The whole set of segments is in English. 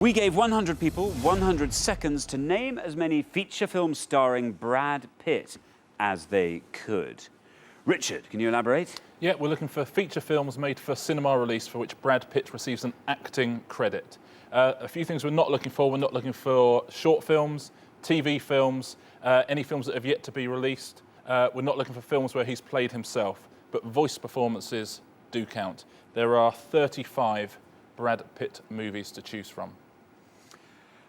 We gave 100 people 100 seconds to name as many feature films starring Brad Pitt as they could. Richard, can you elaborate? Yeah, we're looking for feature films made for cinema release for which Brad Pitt receives an acting credit. A few things we're not looking for. We're not looking for short films, TV films, any films that have yet to be released. We're not looking for films where he's played himself, but voice performances do count. There are 35 Brad Pitt movies to choose from.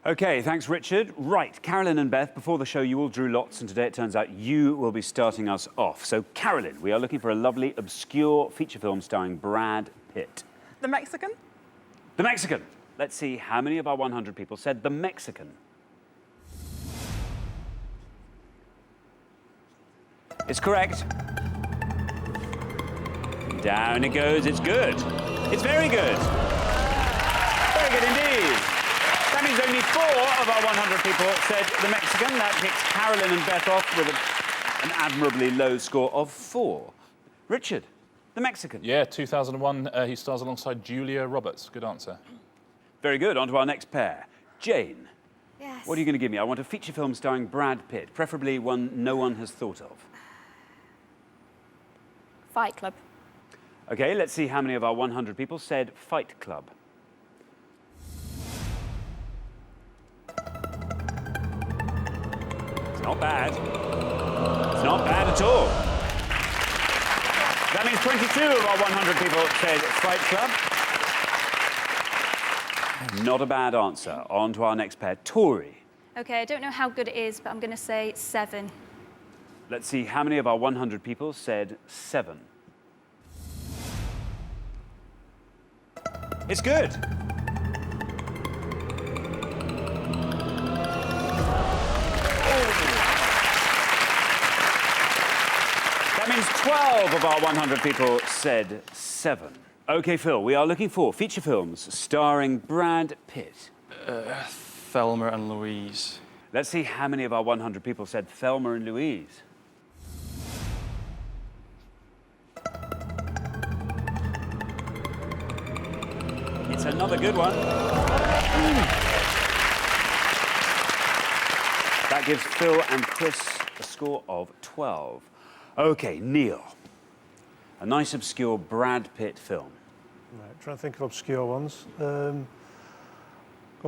OK, thanks, Richard. Right, Carolyn and Beth, before the show, you all drew lots, and today it turns out you will be starting us off. So, Carolyn, we are looking for a lovely, obscure feature film starring Brad Pitt. The Mexican? The Mexican. Let's see how many of our 100 people said The Mexican. It's correct. Down it goes. It's good. It's very good. Very good indeed. That means only 4 of our 100 people said The Mexican. That kicks Carolyn and Beth off with an admirably low score of 4. Richard, The Mexican. Yeah, 2001, he stars alongside Julia Roberts. Good answer. Very good. On to our next pair. Jane. Yes. What are you going to give me? I want a feature film starring Brad Pitt, preferably one no one has thought of. Fight Club. OK, let's see how many of our 100 people said Fight Club. It's not bad. It's not bad at all. That means 22 of our 100 people said Fight Club. Not a bad answer. On to our next pair. Tori. OK, I don't know how good it is, but I'm going to say 7. Let's see how many of our 100 people said 7. It's good. That means 12 of our 100 people said 7. OK, Phil, we are looking for feature films starring Brad Pitt. Thelma and Louise. Let's see how many of our 100 people said Thelma and Louise. It's another good one. That gives Phil and Chris a score of 12. OK, Neil. A nice, obscure Brad Pitt film. Right, trying to think of obscure ones. Go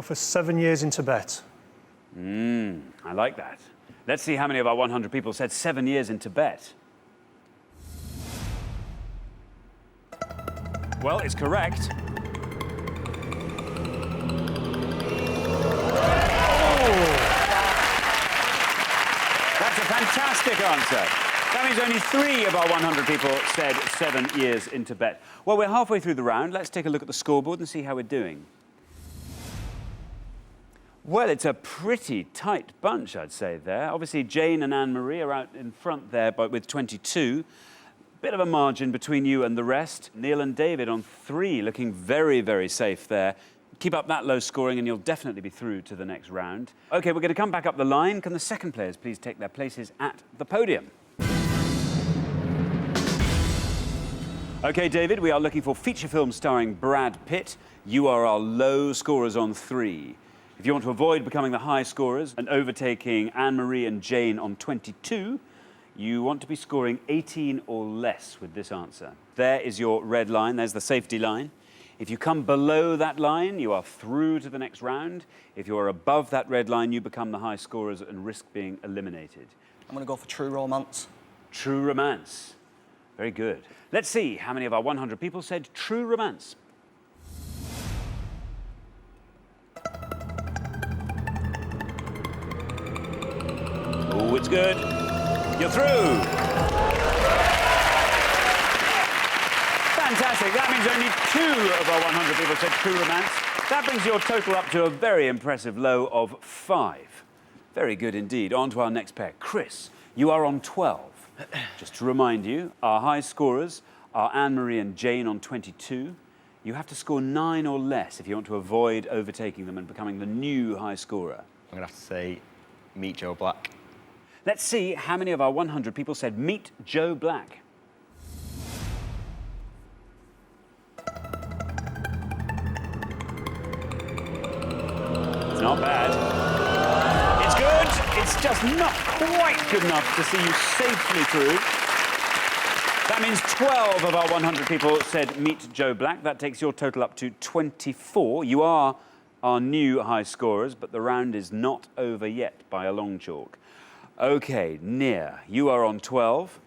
for 7 Years in Tibet. I like that. Let's see how many of our 100 people said 7 years in Tibet. Well, it's correct. That's a fantastic answer. That means only 3 of our 100 people said 7 years in Tibet. Well, we're halfway through the round. Let's take a look at the scoreboard and see how we're doing. Well, it's a pretty tight bunch, I'd say, there. Obviously, Jane and Anne-Marie are out in front there but with 22. Bit of a margin between you and the rest. Neil and David on 3, looking very, very safe there. Keep up that low scoring and you'll definitely be through to the next round. OK, we're going to come back up the line. Can the second players please take their places at the podium? OK, David, we are looking for feature films starring Brad Pitt. You are our low scorers on 3. If you want to avoid becoming the high scorers and overtaking Anne-Marie and Jane on 22, you want to be scoring 18 or less with this answer. There is your red line. There's the safety line. If you come below that line, you are through to the next round. If you're above that red line, you become the high scorers and risk being eliminated. I'm going to go for True Romance. True Romance. Very good. Let's see how many of our 100 people said True Romance. Oh, it's good. You're through. Fantastic. That means only 2 of our 100 people said True Romance. That brings your total up to a very impressive low of 5. Very good indeed. On to our next pair. Chris, you are on 12. Just to remind you, our high scorers are Anne-Marie and Jane on 22. You have to score 9 or less if you want to avoid overtaking them and becoming the new high scorer. I'm going to have to say Meet Joe Black. Let's see how many of our 100 people said Meet Joe Black. not bad. It's good. It's just not quite good enough to see you safely through. That means 12 of our 100 people said meet Joe Black. That takes your total up to 24. You are our new high scorers, but the round is not over yet by a long chalk. OK, Nia, you are on 12.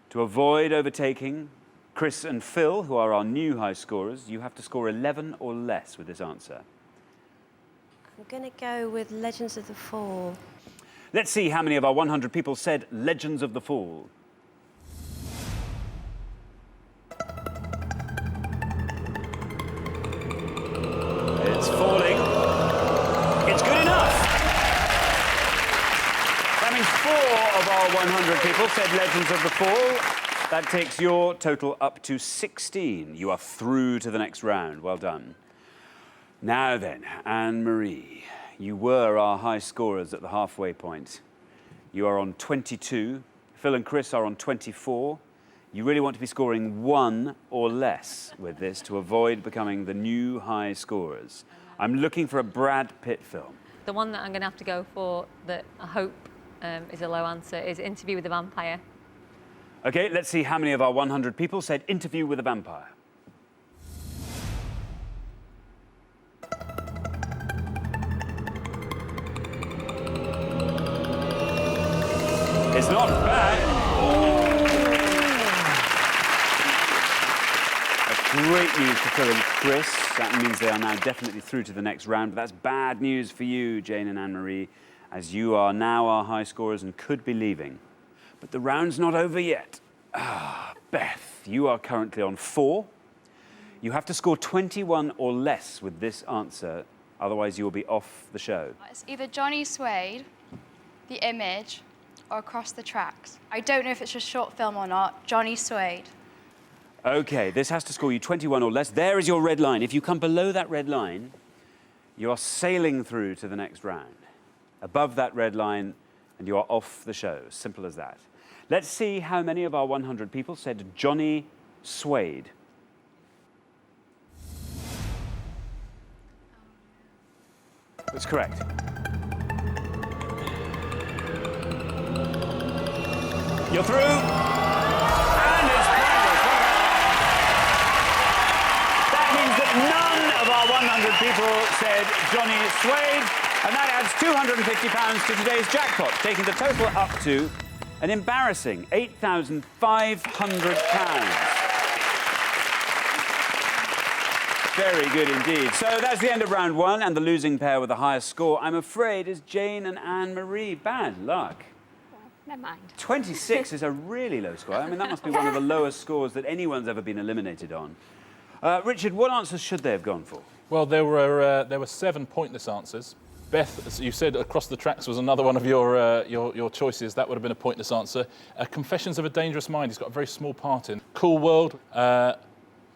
To avoid overtaking Chris and Phil, who are our new high scorers, you have to score 11 or less with this answer. I'm going to go with Legends of the Fall. Let's see how many of our 100 people said Legends of the Fall. It's falling. It's good enough. That means 4 of our 100 people said Legends of the Fall. That takes your total up to 16. You are through to the next round. Well done. Now then, Anne-Marie, you were our high scorers at the halfway point. You are on 22. Phil and Chris are on 24. You really want to be scoring 1 or less with this to avoid becoming the new high scorers. I'm looking for a Brad Pitt film. The one that I'm going to have to go for that I hope is a low answer is Interview with the Vampire. OK, let's see how many of our 100 people said Interview with a Vampire. It's not bad. Great news for Phil and Chris. That means they are now definitely through to the next round. But that's bad news for you, Jane and Anne-Marie, as you are now our high scorers and could be leaving. But the round's not over yet. Beth, you are currently on 4. You have to score 21 or less with this answer, otherwise you will be off the show. It's either Johnny Suede, The Image, or Across the Tracks. I don't know if it's a short film or not. Johnny Suede. OK, this has to score you 21 or less. There is your red line. If you come below that red line, you are sailing through to the next round. Above that red line, and you are off the show. Simple as that. Let's see how many of our 100 people said Johnny Suede. That's correct. You're through. And it's pointless. That means that none of our 100 people said Johnny Suede, and that adds £250 to today's jackpot, taking the total up to an embarrassing £8,500. Very good indeed. So that's the end of round 1, and the losing pair with the highest score, I'm afraid, is Jane and Anne-Marie. Bad luck. Never mind. 26 is a really low score. I mean, that must be one of the lowest scores that anyone's ever been eliminated on. Richard, what answers should they have gone for? Well, there were 7 pointless answers. Beth, as you said, Across the Tracks was another one of your choices. That would have been a pointless answer. Confessions of a Dangerous Mind, he's got a very small part in. Cool World,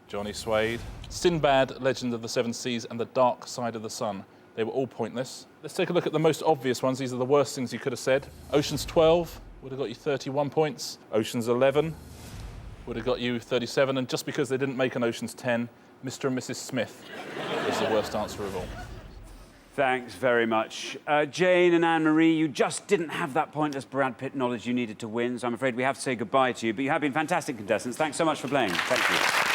Johnny Suede. Sinbad, Legend of the Seven Seas, and The Dark Side of the Sun. They were all pointless. Let's take a look at the most obvious ones. These are the worst things you could have said. Ocean's 12 would have got you 31 points. Ocean's 11 would have got you 37. And just because they didn't make an Ocean's 10, Mr. and Mrs. Smith is the worst answer of all. Thanks very much. Jane and Anne-Marie, you just didn't have that pointless Brad Pitt knowledge you needed to win, so I'm afraid we have to say goodbye to you. But you have been fantastic contestants. Thanks so much for playing. Thank you.